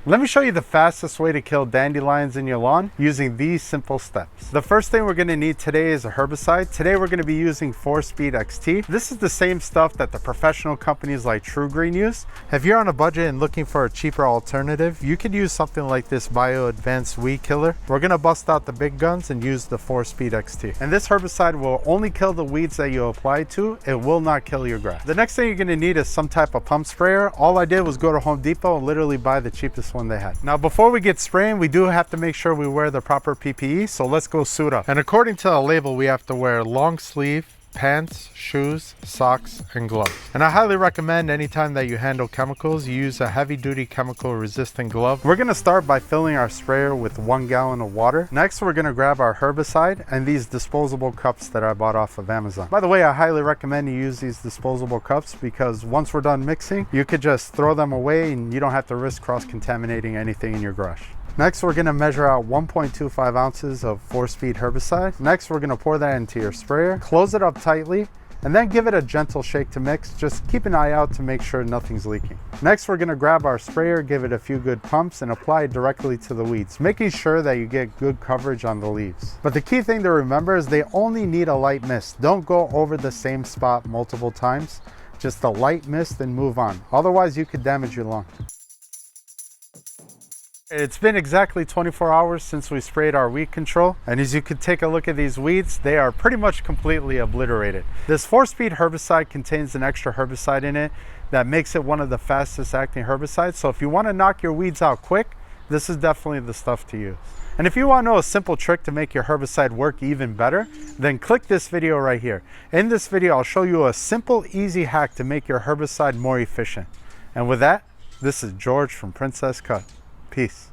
Let me show you the fastest way to kill dandelions in your lawn using these simple steps. The first thing we're going to need today is a herbicide. Today we're going to be using 4-Speed XT. This is the same stuff that the professional companies like TruGreen use. If you're on a budget and looking for a cheaper alternative, you could use something like this Bio Advanced Weed Killer. We're going to bust out the big guns and use the 4-Speed XT. And this herbicide will only kill the weeds that you apply to. It will not kill your grass. The next thing you're going to need is some type of pump sprayer. All I did was go to Home Depot and literally buy the cheapest one they had. Now before we get spraying, we do have to make sure we wear the proper PPE, so let's go suit up. And according to the label, we have to wear long sleeve pants, shoes, socks, and gloves. And I highly recommend anytime that you handle chemicals, you use a heavy duty chemical resistant glove. We're gonna start by filling our sprayer with 1 gallon of water. Next, we're gonna grab our herbicide and these disposable cups that I bought off of Amazon. By the way, I highly recommend you use these disposable cups because once we're done mixing, you could just throw them away and you don't have to risk cross-contaminating anything in your brush. Next, we're gonna measure out 1.25 ounces of 4-Speed herbicide. Next, we're gonna pour that into your sprayer, close it up tightly, and then give it a gentle shake to mix. Just keep an eye out to make sure nothing's leaking. Next, we're gonna grab our sprayer, give it a few good pumps, and apply it directly to the weeds, making sure that you get good coverage on the leaves. But the key thing to remember is they only need a light mist. Don't go over the same spot multiple times. Just a light mist and move on. Otherwise, you could damage your lawn. It's been exactly 24 hours since we sprayed our weed control, and as you can take a look at these weeds, they are pretty much completely obliterated. This 4-Speed herbicide contains an extra herbicide in it that makes it one of the fastest acting herbicides, so if you want to knock your weeds out quick, this is definitely the stuff to use. And if you want to know a simple trick to make your herbicide work even better, then click this video right here. In this video, I'll show you a simple, easy hack to make your herbicide more efficient. And with that, this is George from Princess Cut. Peace.